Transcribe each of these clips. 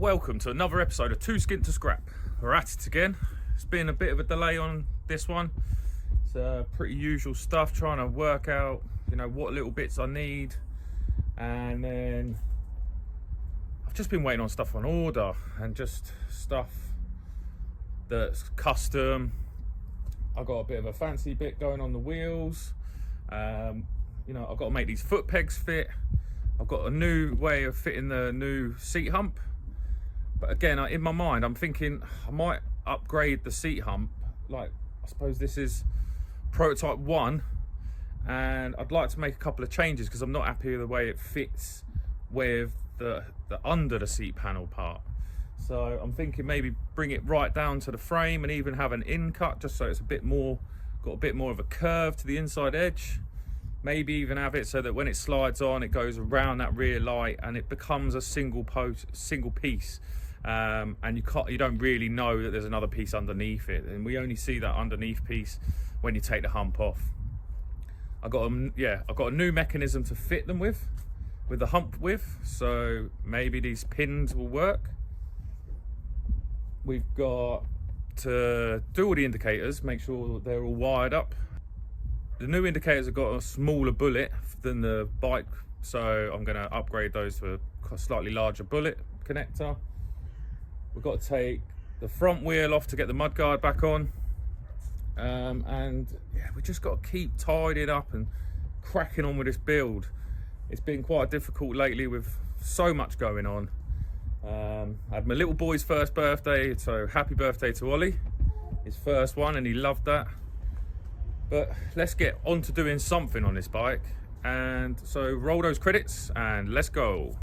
welcome to another episode of Too Skint to Scrap. We're at it again. It's been a bit of a delay on this one. It's pretty usual stuff, trying to work out, what little bits I need, and then I've just been waiting on stuff on order and just stuff that's custom. I've got a bit of a fancy bit going on the wheels. I've got to make these foot pegs fit. I've got a new way of fitting the new seat hump. But again, in my mind, I'm thinking I might upgrade the seat hump. I suppose this is prototype 1, and I'd like to make a couple of changes because I'm not happy with the way it fits with the under the seat panel part. So I'm thinking maybe bring it right down to the frame and even have an in cut, just so it's got a bit more of a curve to the inside edge. Maybe even have it so that when it slides on, it goes around that rear light and it becomes a single piece. And you don't really know that there's another piece underneath it, and we only see that underneath piece when you take the hump off. I've got a new mechanism to fit them with the hump with, so maybe these pins will work. We've got to do all the indicators, make sure they're all wired up. The new indicators have got a smaller bullet than the bike, so I'm going to upgrade those to a slightly larger bullet connector. We've got to take the front wheel off to get the mudguard back on, we just got to keep tidying up and cracking on with this build. It's been quite difficult lately with so much going on. I had my little boy's first birthday, so happy birthday to Ollie, his first one, and he loved that. But let's get on to doing something on this bike, and so roll those credits and let's go.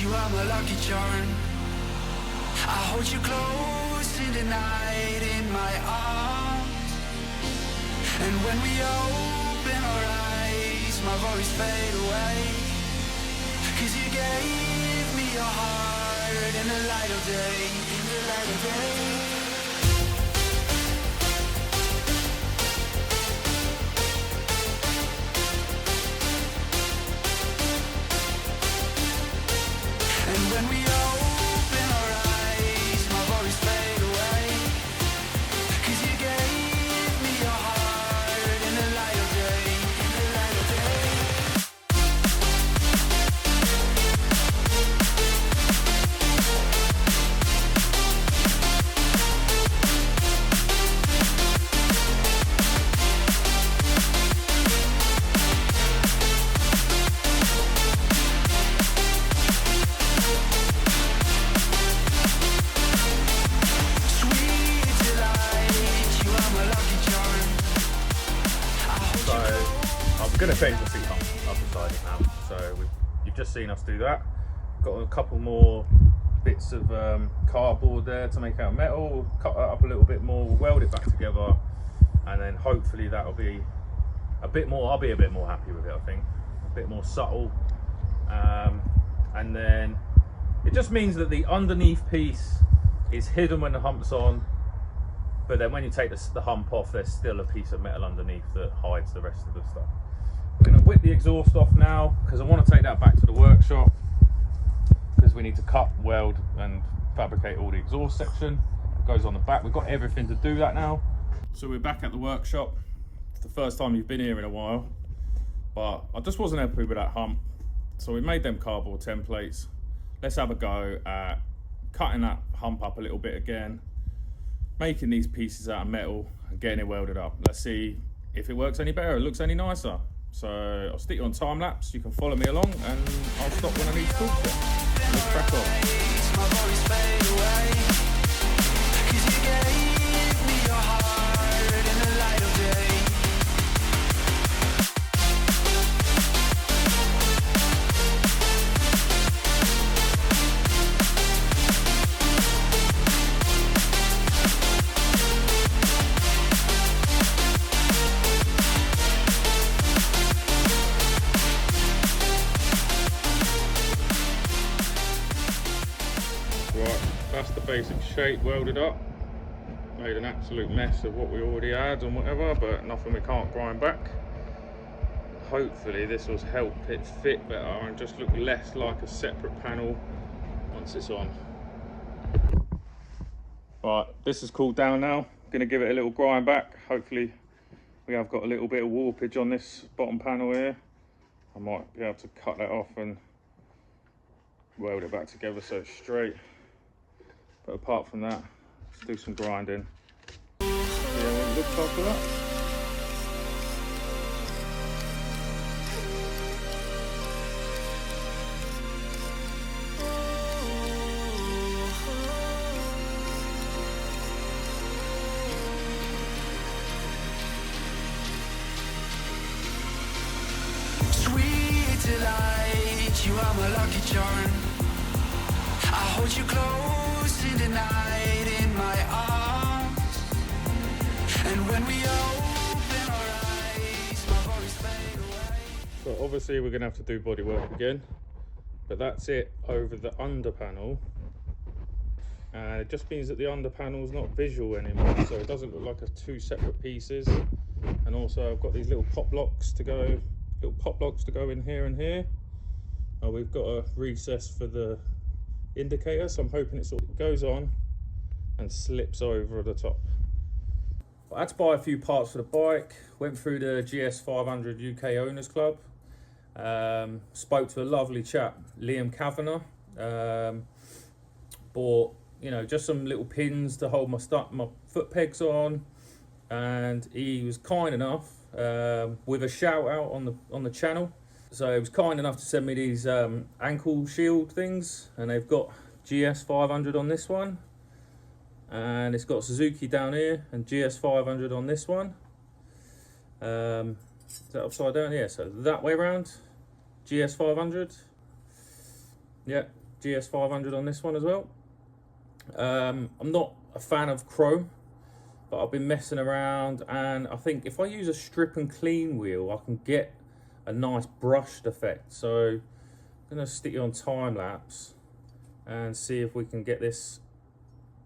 you are my lucky charm. I hold you close in the night in my arms. And when we open our eyes, my worries fade away. 'Cause you gave me your heart in the light of day, in the light of day. When we open our eyes, my worries fade away. 'Cause you gave me your heart in the light of day, in the light of day. I'm going to change the seat hump, I've decided now. So you've just seen us do that. Got a couple more bits of cardboard there to make out metal. We'll cut that up a little bit more, we'll weld it back together, and then hopefully that'll be a bit more, I'll be a bit more happy with it, I think. A bit more subtle. And then it just means that the underneath piece is hidden when the hump's on, but then when you take the hump off, there's still a piece of metal underneath that hides the rest of the stuff. I'm going to whip the exhaust off now because I want to take that back to the workshop, because we need to cut, weld and fabricate all the exhaust section. It goes on the back. We've got everything to do that now. So we're back at the workshop. It's the first time you've been here in a while, but I just wasn't happy with that hump. So we made them cardboard templates. Let's have a go at cutting that hump up a little bit again, making these pieces out of metal and getting it welded up. Let's see if it works any better, it looks any nicer. So I'll stick you on time lapse, you can follow me along, and I'll stop when I need to talk to you. Let's crack on. Right, that's the basic shape welded up. Made an absolute mess of what we already had and whatever, but nothing we can't grind back. Hopefully this will help it fit better and just look less like a separate panel once it's on. Right, this has cooled down now. I'm going to give it a little grind back. Hopefully we have got a little bit of warpage on this bottom panel here. I might be able to cut that off and weld it back together so it's straight. But apart from that, let's do some grinding. See how it looks after that. Sweet delight, you are my lucky charm. I hold you close in the night in my arms. And when we open our eyes, my worries fade away. So obviously we're going to have to do body work again, but that's it over the under panel. And it just means that the under panel is not visual anymore, so it doesn't look like two separate pieces. And also I've got these little pop locks to go in here and here. We've got a recess for the indicator, so I'm hoping it sort of goes on and slips over the top. I had to buy a few parts for the bike. Went through the GS 500 UK Owners Club. Spoke to a lovely chap, Liam Kavanagh. Bought, just some little pins to hold my foot pegs on, and he was kind enough with a shout out on the channel. So he was kind enough to send me these ankle shield things, and they've got GS 500 on this one, and it's got Suzuki down here and GS 500 on this one. Is that upside down? Yeah, so that way around, GS 500. Yeah, GS500 on this one as well. I'm not a fan of chrome, but I've been messing around, and I think if I use a strip and clean wheel, I can get a nice brushed effect. So I'm gonna stick it on time lapse and see if we can get this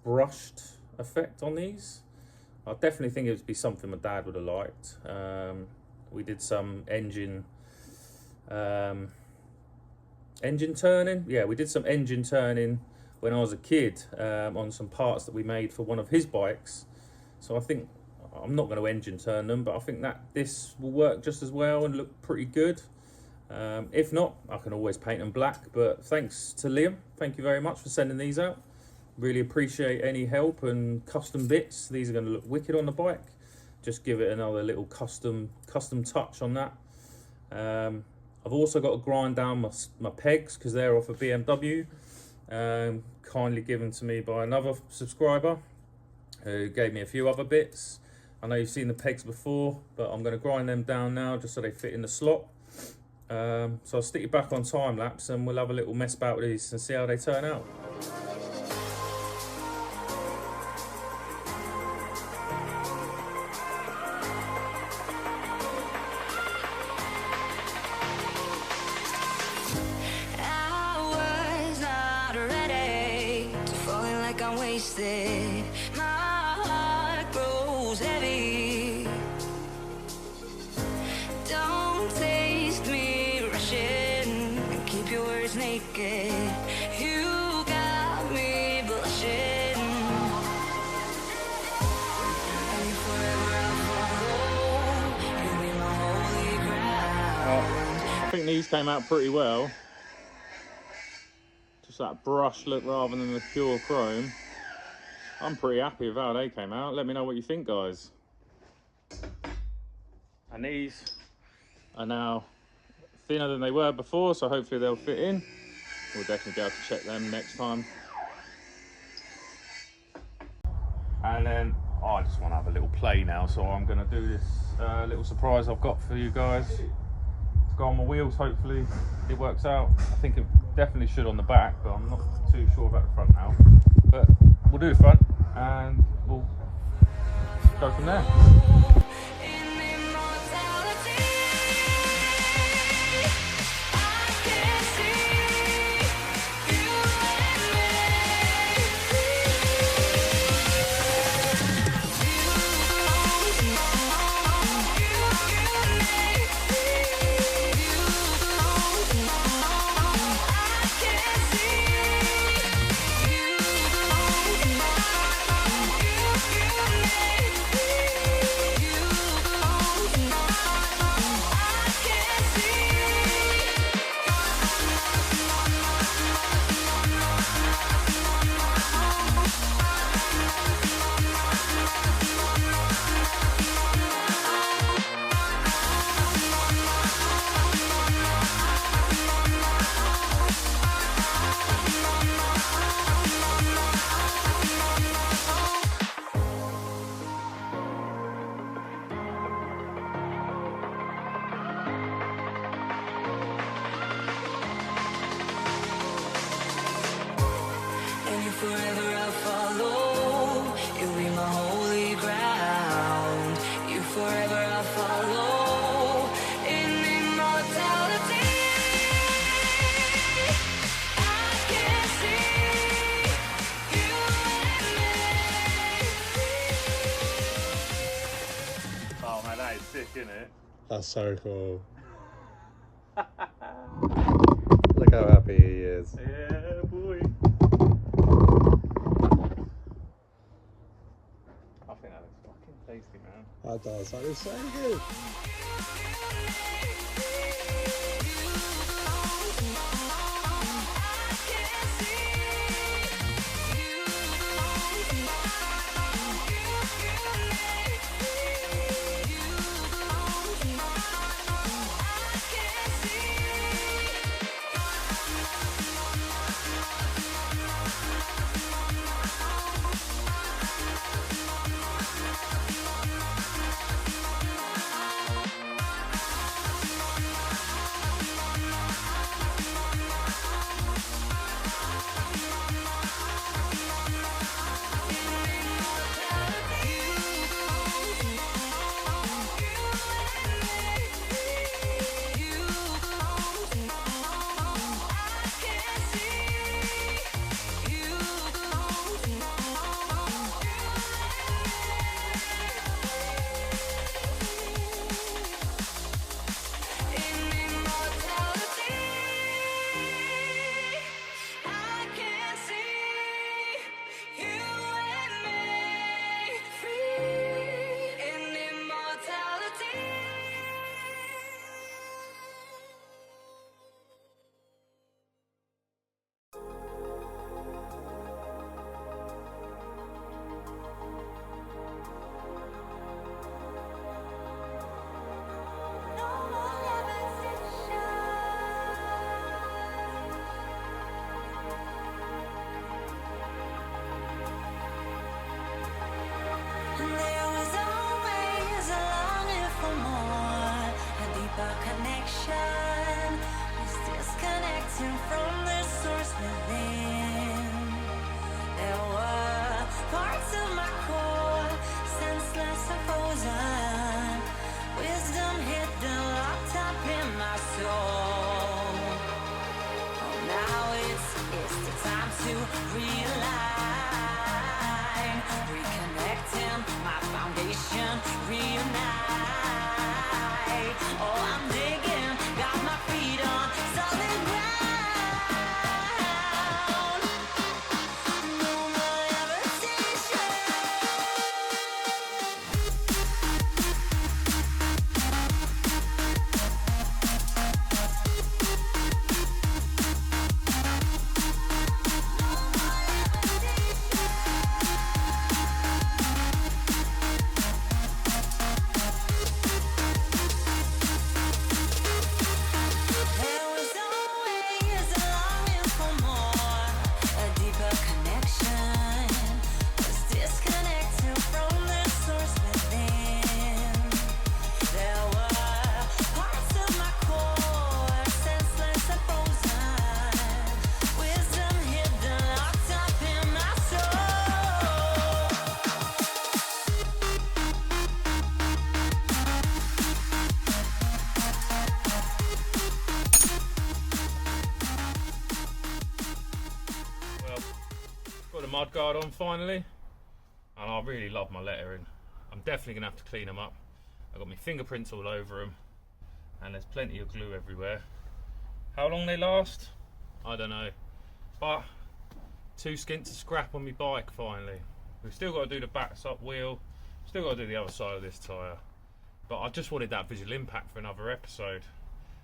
brushed effect on these. I definitely think it would be something my dad would have liked. We did some engine turning. Yeah, we did some engine turning when I was a kid on some parts that we made for one of his bikes. So I think, I'm not going to engine turn them, but I think that this will work just as well and look pretty good. If not, I can always paint them black. But thanks to Liam, thank you very much for sending these out. Really appreciate any help and custom bits. These are going to look wicked on the bike. Just give it another little custom touch on that. I've also got to grind down my pegs because they're off a BMW, kindly given to me by another subscriber who gave me a few other bits. I know you've seen the pegs before, but I'm going to grind them down now just so they fit in the slot. So I'll stick you back on time lapse and we'll have a little mess about with these and see how they turn out. Wasted, my heart grows heavy. Don't taste me rushing and keep your words naked. You got me blushing. And forever I'll follow. You'll be my holy ground. I think these came out pretty well. Just that brush look rather than the pure chrome. I'm pretty happy with how they came out. Let me know what you think, guys. And these are now thinner than they were before, so hopefully they'll fit in. We'll definitely be able to check them next time. And then I just want to have a little play now, so I'm going to do this little surprise I've got for you guys. It's got on my wheels, hopefully it works out. I think it definitely should on the back, but I'm not too sure about the front now. But we'll do the front and we'll go from there. Forever I'll follow, you'll be my holy ground. You forever I'll follow, in immortality. I can see you and me. Oh man, that is sick, isn't it? That's so cool. Look how happy he is. Yeah, boy. I think that looks fucking tasty, man. That does. That is so good. deeper connection is disconnecting from the source within. There were parts of my core, senseless and frozen, wisdom hidden, locked up in my soul. Oh, now it's the time to realign, reconnecting my foundation, reunite. Oh, I'm digging, got my feet on solid ground. No more levitation. There was always a longing for more, a deeper connection was disconnected from the source within. There were parts of my core, senseless and frozen, wisdom hidden, locked up in my soul. Well, got the mud guard on finally, and I really love my lettering. I'm definitely gonna have to clean them up. I've got my fingerprints all over them, and there's plenty of glue everywhere. How long they last, I don't know, but 2 skint to scrap on my bike finally. We've still got to do the back up wheel, still got to do the other side of this tyre, but I just wanted that visual impact for another episode,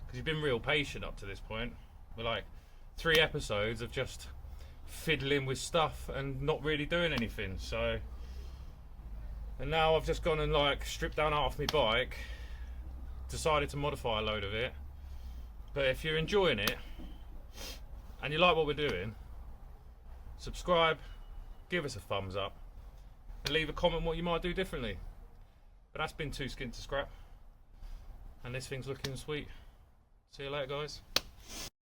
because you've been real patient up to this point. We're like 3 episodes of just fiddling with stuff and not really doing anything. So, and now I've just gone and like stripped down half my bike, decided to modify a load of it. But if you're enjoying it and you like what we're doing, subscribe, give us a thumbs up, and leave a comment what you might do differently. But that's been 2 skint to scrap, and this thing's looking sweet. See you later, guys.